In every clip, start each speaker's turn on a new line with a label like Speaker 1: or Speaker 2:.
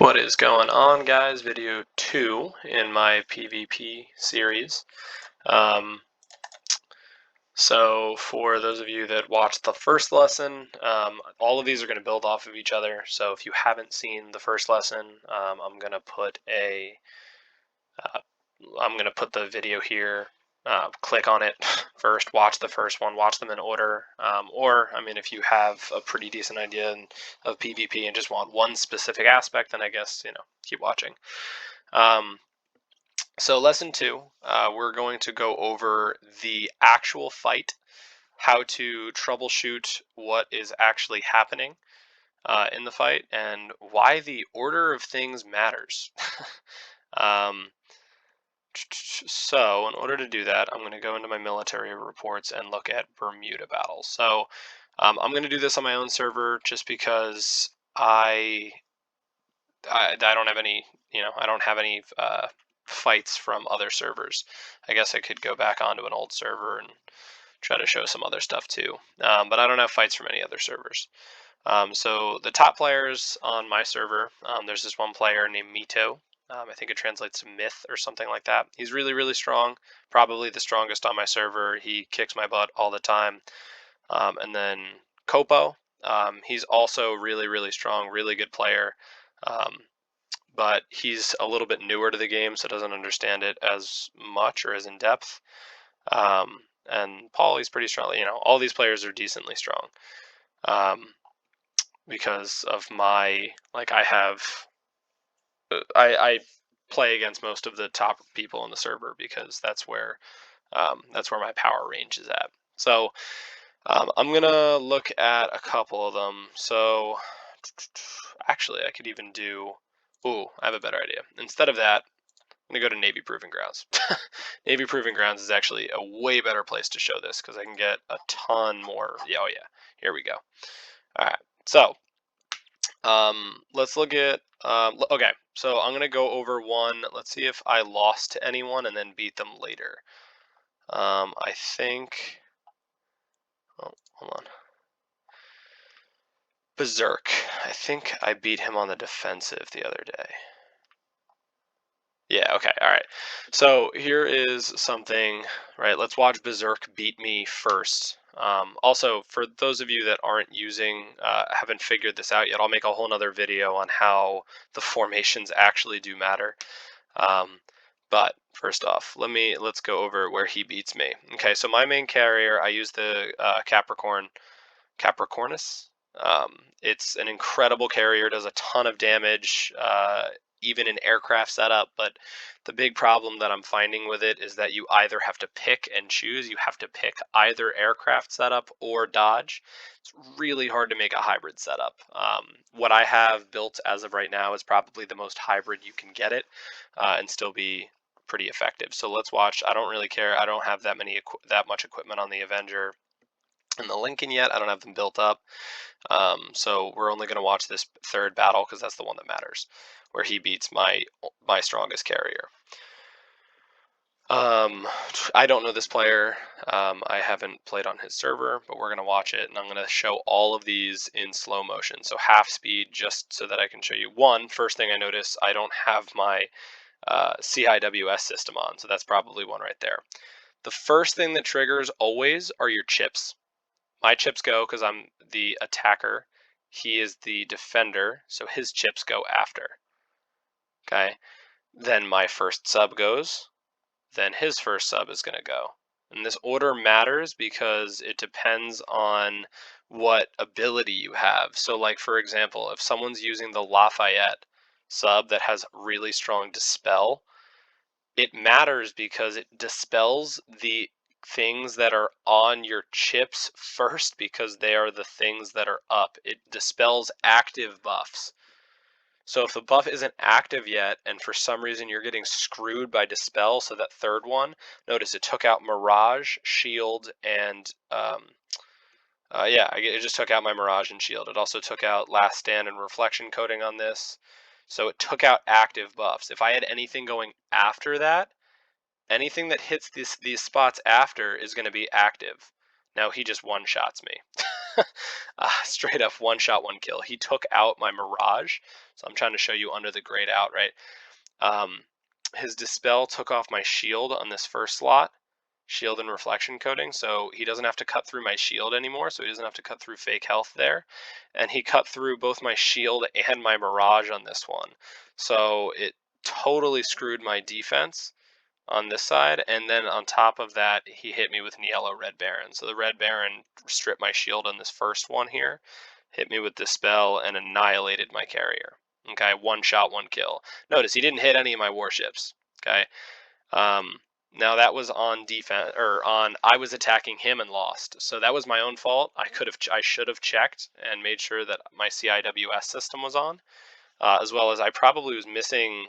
Speaker 1: What is going on, guys? Video 2 in my PvP series. So for those of you that watched the first lesson, all of these are going to build off of each other. So if you haven't seen the first lesson, I'm going to put the video here. Click on it first, watch the first one, watch them in order. Or, I mean, if you have a pretty decent idea of PvP and just want one specific aspect, then I guess, keep watching. So lesson 2, we're going to go over the actual fight, how to troubleshoot what is actually happening in the fight, and why the order of things matters. So in order to do that, I'm going to go into my military reports and look at Bermuda battles. So I'm going to do this on my own server just because I don't have any, I don't have any fights from other servers. I guess I could go back onto an old server and try to show some other stuff too, but I don't have fights from any other servers. So the top players on my server, there's this one player named Mito. I think it translates to myth or something like that. He's really, really strong, probably the strongest on my server. He kicks my butt all the time. And then Kopo, he's also really, really strong, really good player. But he's a little bit newer to the game, so doesn't understand it as much or as in depth. And Paul, he's pretty strong. All these players are decently strong. Because of my, I play against most of the top people in the server because that's where my power range is at. So I'm gonna look at a couple of them. So actually, I could even do. Ooh, I have a better idea. Instead of that, I'm going to go to Navy Proving Grounds. Navy Proving Grounds is actually a way better place to show this because I can get a ton more. Yeah, oh yeah, here we go. All right, so let's look at, okay, so I'm going to go over one. Let's see if I lost to anyone and then beat them later. I think, oh, hold on. Berserk. I think I beat him on the defensive the other day. Yeah, okay, all right. So here is something, right? Let's watch Berserk beat me first. Also, for those of you that aren't haven't figured this out yet, I'll make a whole nother video on how the formations actually do matter. But first off, let's go over where he beats me. Okay, so my main carrier, I use the Capricornus. It's an incredible carrier, does a ton of damage, even in aircraft setup, but the big problem that I'm finding with it is that you either have to pick and choose. You have to pick either aircraft setup or dodge. It's really hard to make a hybrid setup. What I have built as of right now is probably the most hybrid you can get it and still be pretty effective. So let's watch. I don't really care. I don't have that much equipment on the Avenger and the Lincoln yet. I don't have them built up. So we're only going to watch this third battle because that's the one that matters, where he beats my strongest carrier. I don't know this player. I haven't played on his server, but we're going to watch it, and I'm going to show all of these in slow motion, so half speed, just so that I can show you. First thing I notice, I don't have my CIWS system on, so that's probably one right there. The first thing that triggers always are your chips. My chips go because I'm the attacker. He is the defender, so his chips go after. Okay, then my first sub goes, then his first sub is going to go. And this order matters because it depends on what ability you have. So like, for example, if someone's using the Lafayette sub that has really strong dispel, it matters because it dispels the things that are on your chips first because they are the things that are up. It dispels active buffs. So if the buff isn't active yet, and for some reason you're getting screwed by Dispel, so that third one, notice it took out Mirage, Shield, and it just took out my Mirage and Shield. It also took out Last Stand and Reflection Coating on this. So it took out active buffs. If I had anything going after that, anything that hits these spots after is going to be active. Now he just one-shots me. Straight up one shot, one kill. He took out my Mirage. So I'm trying to show you under the grayed out, right? His Dispel took off my shield on this first slot, shield and reflection coating, so he doesn't have to cut through my shield anymore, so he doesn't have to cut through fake health there. And he cut through both my shield and my Mirage on this one. So it totally screwed my defense on this side, and then on top of that, he hit me with an yellow Red Baron. So the Red Baron stripped my shield on this first one here, hit me with Dispel, and annihilated my carrier. Okay, one shot, one kill. Notice he didn't hit any of my warships. Okay, now that was on defense, or on, I was attacking him and lost. So that was my own fault. I should have checked and made sure that my CIWS system was on, as well as I probably was missing.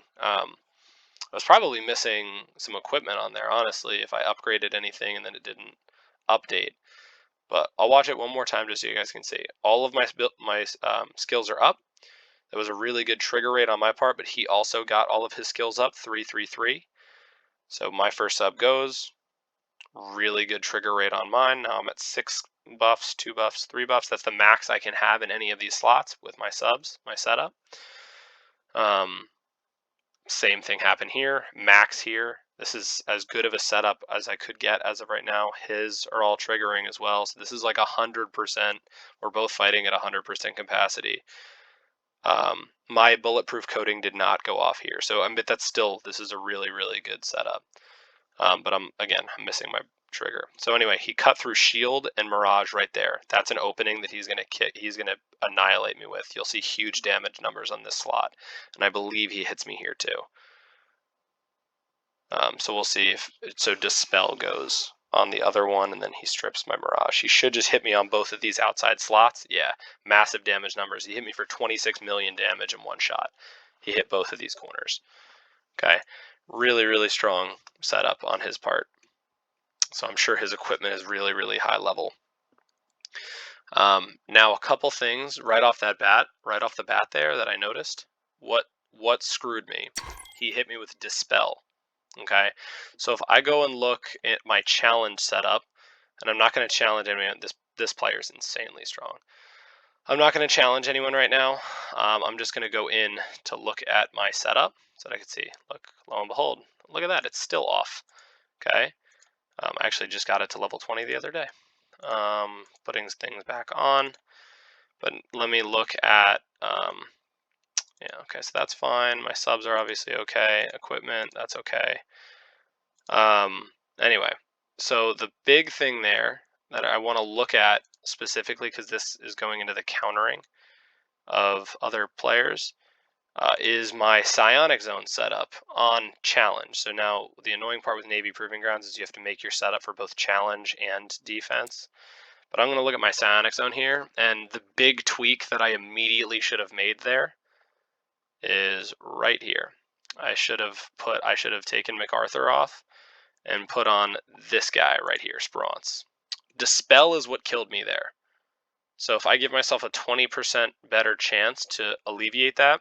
Speaker 1: I was probably missing some equipment on there, honestly, if I upgraded anything and then it didn't update. But I'll watch it one more time just so you guys can see. All of my skills are up. That was a really good trigger rate on my part, but he also got all of his skills up, 333. So my first sub goes. Really good trigger rate on mine. Now I'm at 6 buffs, 2 buffs, 3 buffs. That's the max I can have in any of these slots with my subs, my setup. Same thing happened here, max here. This is as good of a setup as I could get as of right now. His are all triggering as well, so this is like 100%. We're both fighting at 100% capacity. My bulletproof coating did not go off here, so that's still, this is a really, really good setup. But I'm missing my trigger. So anyway, he cut through shield and Mirage right there. That's an opening that he's gonna annihilate me with. You'll see huge damage numbers on this slot, and I believe he hits me here too. So we'll see if Dispel goes on the other one, and then he strips my Mirage. He should just hit me on both of these outside slots. Yeah, massive damage numbers. He hit me for 26 million damage in one shot. He hit both of these corners. Okay, really, really strong setup on his part. So I'm sure his equipment is really, really high level. Now a couple things right off the bat there that I noticed. What screwed me? He hit me with Dispel. Okay, so if I go and look at my challenge setup, and I'm not going to challenge anyone. This player is insanely strong. I'm not going to challenge anyone right now. I'm just going to go in to look at my setup so that I can see. Look, lo and behold, look at that. It's still off. Okay. I actually just got it to level 20 the other day. Putting things back on. But let me look at, yeah, okay, so that's fine. My subs are obviously okay. Equipment, that's okay. Anyway, so the big thing there that I want to look at specifically, because this is going into the countering of other players, is my psionic zone setup on challenge. So now the annoying part with Navy Proving Grounds is you have to make your setup for both challenge and defense. But I'm going to look at my psionic zone here, and the big tweak that I immediately should have made there is right here. I should have taken MacArthur off and put on this guy right here, Sprance. Dispel is what killed me there. So if I give myself a 20% better chance to alleviate that,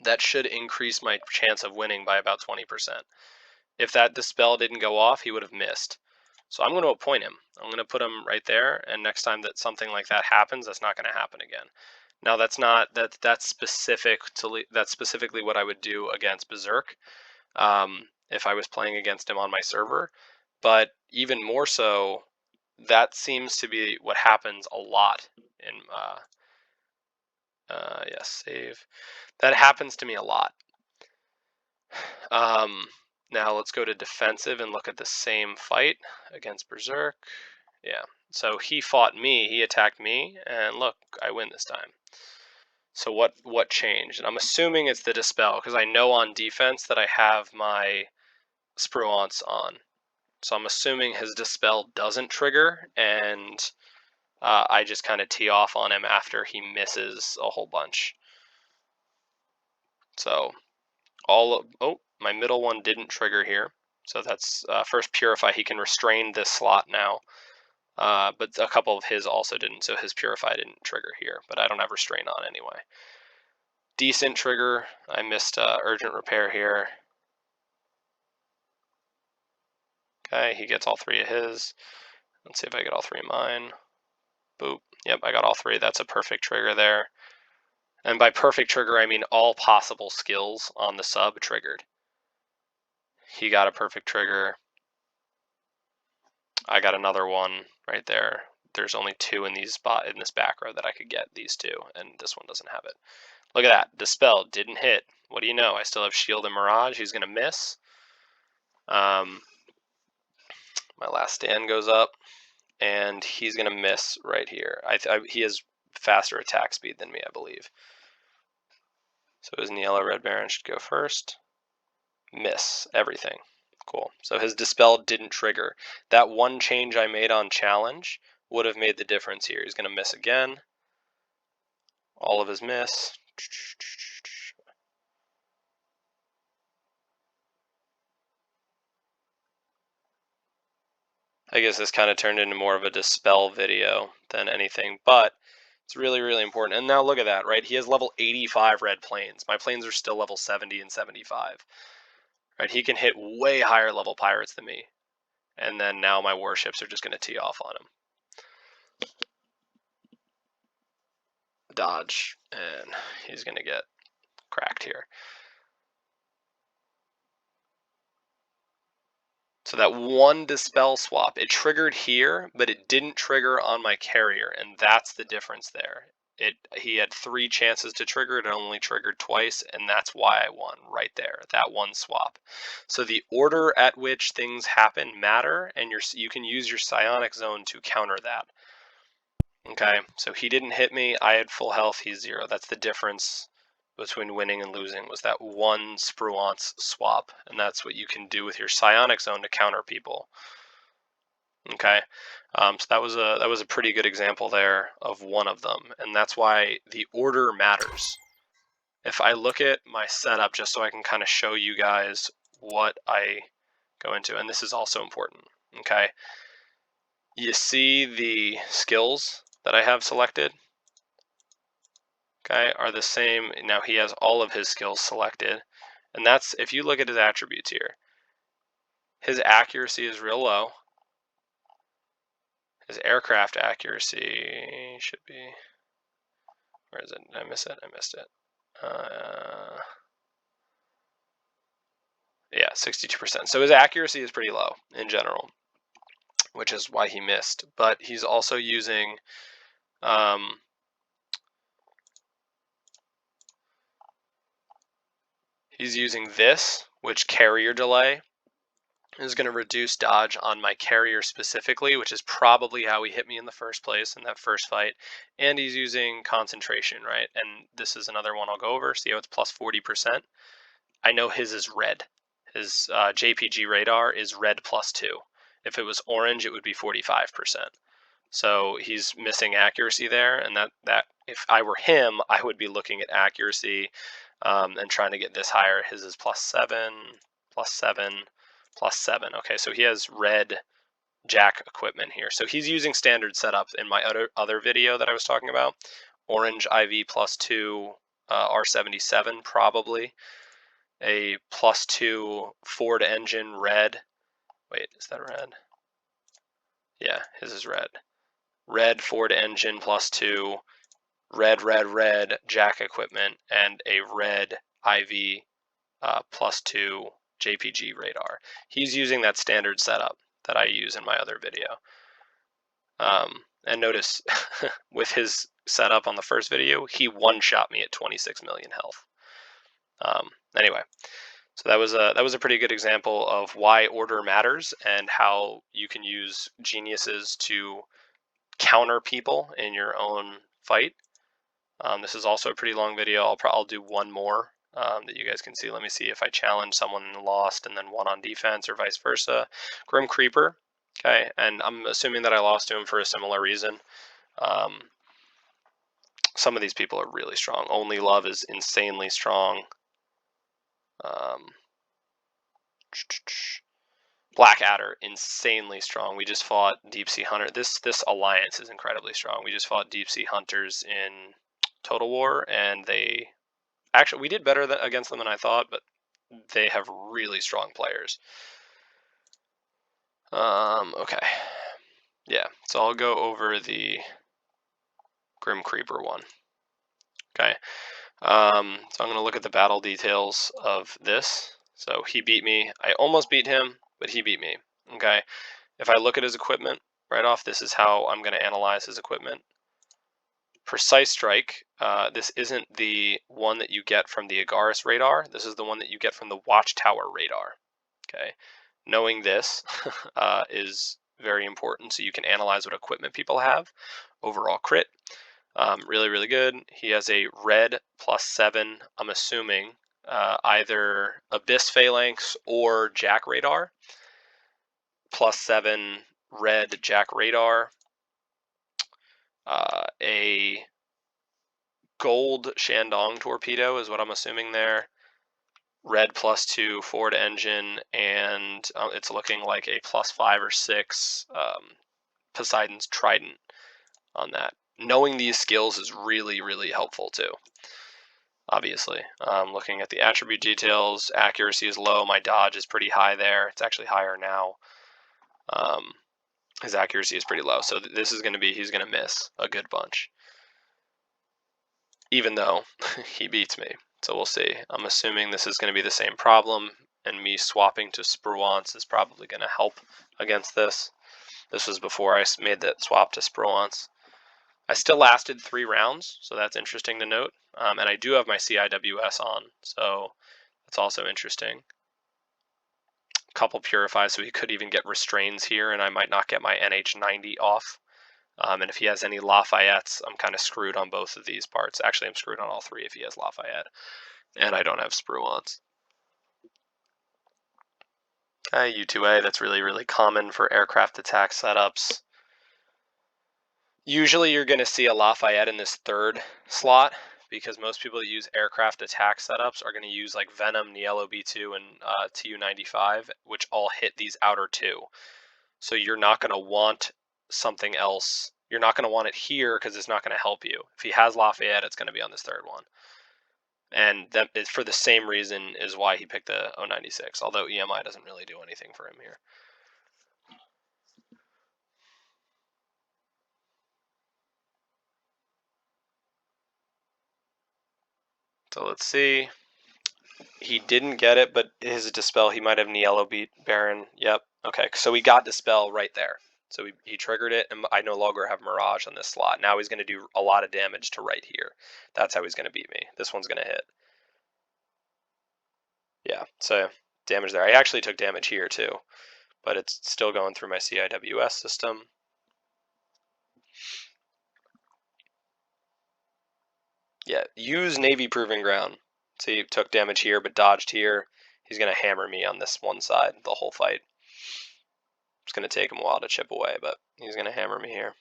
Speaker 1: that should increase my chance of winning by about 20%. If that Dispel didn't go off, he would have missed. So I'm going to appoint him. I'm going to put him right there, and next time that something like that happens, that's not going to happen again. Now that's specifically what I would do against Berserk if I was playing against him on my server. But even more so, that seems to be what happens a lot in yes, save. That happens to me a lot. Now let's go to defensive and look at the same fight against Berserk. Yeah, so he fought me, he attacked me, and look, I win this time. So what changed? And I'm assuming it's the Dispel, because I know on defense that I have my Spruance on. So I'm assuming his Dispel doesn't trigger, and I just kind of tee off on him after he misses a whole bunch. So my middle one didn't trigger here. So that's first Purify. He can restrain this slot now. But a couple of his also didn't, so his Purify didn't trigger here. But I don't have Restrain on anyway. Decent trigger. I missed Urgent Repair here. Okay, he gets all 3 of his. Let's see if I get all 3 of mine. Boop. Yep, I got all 3. That's a perfect trigger there. And by perfect trigger, I mean all possible skills on the sub triggered. He got a perfect trigger. I got another one right there. There's only 2 in this back row that I could get, these 2, and this one doesn't have it. Look at that. Dispel didn't hit. What do you know? I still have Shield and Mirage. He's going to miss. My last stand goes up, and he's going to miss right here. He has faster attack speed than me, I believe. So his Yellow Red Baron should go first. Miss everything. Cool. So his Dispel didn't trigger. That one change I made on challenge would have made the difference here. He's going to miss again. All of his miss. I guess this kind of turned into more of a Dispel video than anything, but it's really, really important. And now look at that, right? He has level 85 red planes. My planes are still level 70 and 75. Right? He can hit way higher level pirates than me. And then now my warships are just going to tee off on him. Dodge, and he's going to get cracked here. So that one Dispel swap, it triggered here, but it didn't trigger on my carrier, and that's the difference there. He had 3 chances to trigger, it only triggered twice, and that's why I won right there, that one swap. So the order at which things happen matter, and you can use your psionic zone to counter that. Okay, so he didn't hit me, I had full health, he's 0. That's the difference between winning and losing, was that one Spruance swap, and that's what you can do with your psionic zone to counter people. Okay, so that was a pretty good example there of one of them, and that's why the order matters. If I look at my setup, just so I can kind of show you guys what I go into, and this is also important. Okay, you see the skills that I have selected, okay, are the same. Now he has all of his skills selected, and that's, if you look at his attributes here, his accuracy is real low. His aircraft accuracy should be, where is it? Did I miss it? I missed it. Yeah, 62%. So his accuracy is pretty low in general, which is why he missed. But he's also using this, which carrier delay is going to reduce dodge on my carrier specifically, which is probably how he hit me in the first place in that first fight. And he's using concentration, right? And this is another one I'll go over. See how it's plus 40%? I know his is red. His JPG radar is red plus 2. If it was orange, it would be 45%. So he's missing accuracy there, and that if I were him, I would be looking at accuracy and trying to get this higher. His is plus 7, plus 7, plus 7. Okay, so he has red jack equipment here. So he's using standard setup in my other video that I was talking about. Orange IV plus 2, R77 probably. A plus 2 Ford engine red. Wait, is that red? Yeah, his is red. Red Ford engine plus 2, red jack equipment, and a red IV plus 2 JPG radar. He's using that standard setup that I use in my other video. And notice with his setup on the first video, he one-shot me at 26 million health. Anyway, so that was a pretty good example of why order matters and how you can use geniuses to counter people in your own fight. This is also a pretty long video. I'll do one more that you guys can see. Let me see if I challenge someone and lost and then won on defense or vice versa. Grim Creeper, okay, and I'm assuming that I lost to him for a similar reason. Some of these people are really strong. Only Love is insanely strong. Blackadder, insanely strong. We just fought Deep Sea Hunter. This alliance is incredibly strong. We just fought Deep Sea Hunters in Total War, and we did better against them than I thought, but they have really strong players. Okay. Yeah, so I'll go over the Grim Creeper one. Okay, so I'm going to look at the battle details of this. So he beat me. I almost beat him, but he beat me. Okay, if I look at his equipment right off, this is how I'm going to analyze his equipment. Precise strike. This isn't the one that you get from the Agaris radar. This is the one that you get from the Watchtower radar. Okay, knowing this is very important so you can analyze what equipment people have. Overall crit, really, really good. He has a red +7, I'm assuming, either Abyss Phalanx or Jack Radar. +7 red Jack Radar. A gold Shandong torpedo is what I'm assuming there. Red +2 Ford engine, and it's looking like a +5 or 6 Poseidon's Trident on that. Knowing these skills is really, really helpful too. Obviously, looking at the attribute details, accuracy is low. My dodge is pretty high there. It's actually higher now. His accuracy is pretty low, so this is going to be, he's going to miss a good bunch, even though he beats me. So we'll see. I'm assuming this is going to be the same problem, and me swapping to Spruance is probably going to help against this. This was before I made that swap to Spruance. I still lasted 3 rounds, so that's interesting to note. And I do have my CIWS on, so that's also interesting. A couple purifies, so he could even get restrains here, and I might not get my NH90 off. And if he has any Lafayettes, I'm kind of screwed on both of these parts. Actually, I'm screwed on all 3 if he has Lafayette. And I don't have Spruance. U2A, that's really, really common for aircraft attack setups. Usually you're going to see a Lafayette in this 3rd slot, because most people that use aircraft attack setups are going to use like Venom, Niello B2, and Tu-95, which all hit these outer 2. So you're not going to want something else. You're not going to want it here because it's not going to help you. If he has Lafayette, it's going to be on this 3rd one. And that is for the same reason is why he picked the 096, although EMI doesn't really do anything for him here. So let's see. He didn't get it, but his Dispel, he might have Niello beat Baron. Yep. Okay, so we got Dispel right there. So he triggered it, and I no longer have Mirage on this slot. Now he's going to do a lot of damage to right here. That's how he's going to beat me. This one's going to hit. Yeah, so damage there. I actually took damage here too, but it's still going through my CIWS system. Yeah, use Navy Proving Ground. See, he took damage here, but dodged here. He's going to hammer me on this one side the whole fight. It's going to take him a while to chip away, but he's going to hammer me here.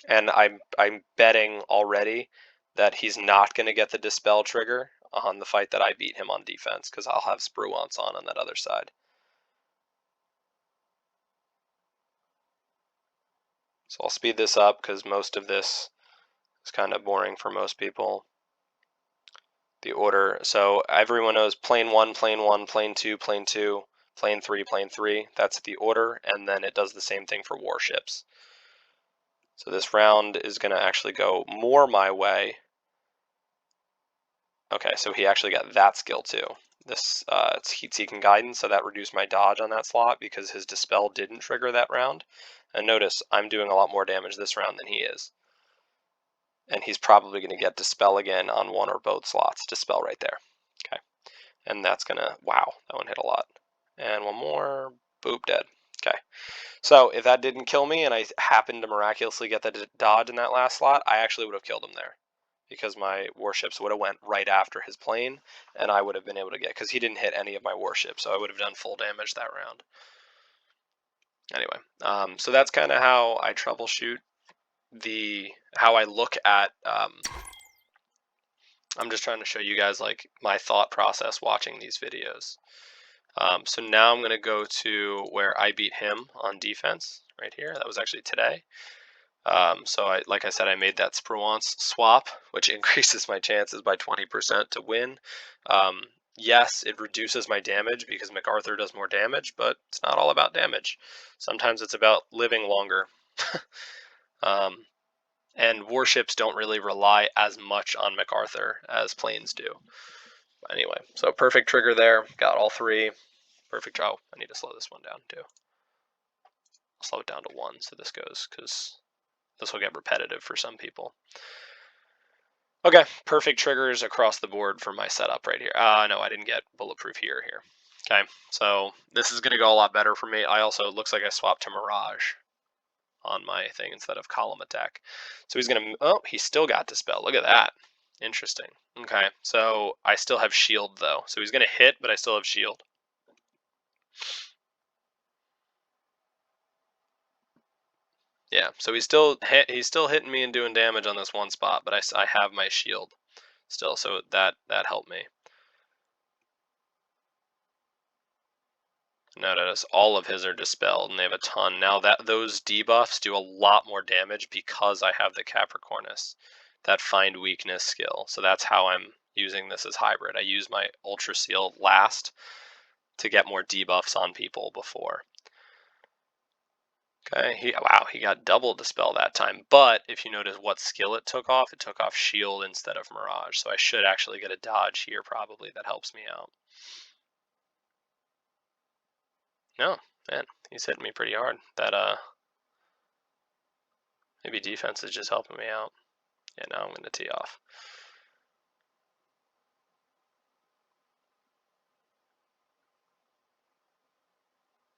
Speaker 1: And I'm betting already that he's not going to get the Dispel trigger on the fight that I beat him on defense, because I'll have Spruance on that other side. So I'll speed this up because most of this is kind of boring for most people. The order, so everyone knows plane 1, plane 1, plane 2, plane 2, plane 3, plane 3. That's the order, and then it does the same thing for warships. So this round is going to actually go more my way. Okay, so he actually got that skill too. This it's heat-seeking guidance, so that reduced my dodge on that slot because his Dispel didn't trigger that round. And notice I'm doing a lot more damage this round than he is. And he's probably going to get Dispel again on one or both slots. Dispel right there. Okay. And that's going to, wow, that one hit a lot. And one more, boop, dead. Okay. So if that didn't kill me and I happened to miraculously get the dodge in that last slot, I actually would have killed him there. Because my warships would have went right after his plane, and I would have been able to get, because he didn't hit any of my warships, so I would have done full damage that round. Anyway, so that's kind of how I troubleshoot how I look at, I'm just trying to show you guys like my thought process watching these videos. So now I'm going to go to where I beat him on defense right here. That was actually today. So like I said, I made that Spruance swap, which increases my chances by 20% to win. Yes, it reduces my damage because MacArthur does more damage, but it's not all about damage. Sometimes it's about living longer. And warships don't really rely as much on MacArthur as planes do. Anyway, so perfect trigger there. Got all three. Perfect. Oh, I need to slow this one down too. I'll slow it down to 1 so this goes, because this will get repetitive for some people. Okay, perfect triggers across the board for my setup right here. No, I didn't get bulletproof here. Okay, so this is going to go a lot better for me. I also, it looks like I swapped to Mirage on my thing instead of column attack. So he's going to, oh, he still got dispel. Look at that. Interesting. Okay, so I still have shield though. So he's going to hit, but I still have shield. Yeah, so he's still hitting me and doing damage on this one spot, but I have my shield still, so that helped me. Notice all of his are dispelled, and they have a ton. Now that those debuffs do a lot more damage because I have the Capricornus, that find weakness skill. So that's how I'm using this as hybrid. I use my Ultra Seal last to get more debuffs on people before. Okay, wow, he got double dispel that time. But if you notice what skill it took off shield instead of Mirage. So I should actually get a dodge here probably that helps me out. No, man, he's hitting me pretty hard. That maybe defense is just helping me out. Yeah, now I'm gonna tee off.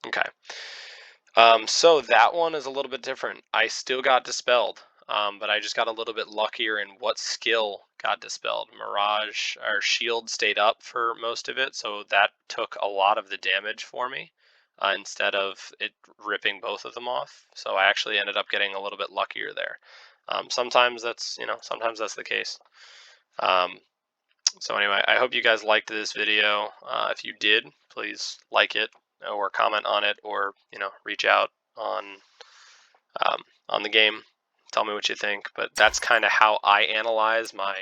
Speaker 1: Okay. So that one is a little bit different. I still got dispelled, but I just got a little bit luckier in what skill got dispelled. Mirage or Shield stayed up for most of it, so that took a lot of the damage for me instead of it ripping both of them off. So I actually ended up getting a little bit luckier there. Sometimes that's the case. So anyway, I hope you guys liked this video. If you did, please like it or comment on it, or reach out on the game. Tell me what you think. But that's kind of how I analyze my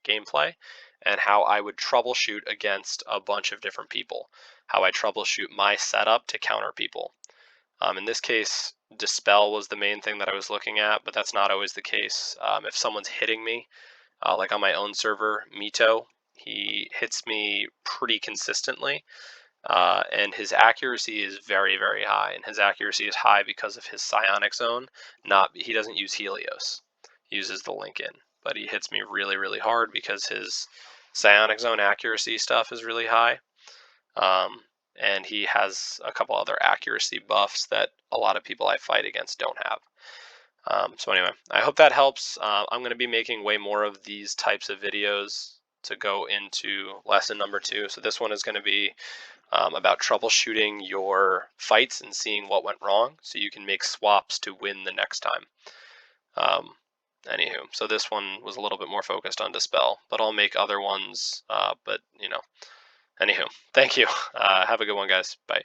Speaker 1: gameplay and how I would troubleshoot against a bunch of different people. How I troubleshoot my setup to counter people. In this case, dispel was the main thing that I was looking at, but that's not always the case. If someone's hitting me, like on my own server, Mito, he hits me pretty consistently, and his accuracy is very, very high. And his accuracy is high because of his psionic zone. He doesn't use Helios; he uses the Lincoln. But he hits me really, really hard because his psionic zone accuracy stuff is really high. And he has a couple other accuracy buffs that a lot of people I fight against don't have. So anyway, I hope that helps. I'm going to be making way more of these types of videos to go into lesson number 2. So this one is going to be about troubleshooting your fights and seeing what went wrong so you can make swaps to win the next time. Anywho, so this one was a little bit more focused on dispel, but I'll make other ones. Anywho, thank you. Have a good one, guys. Bye.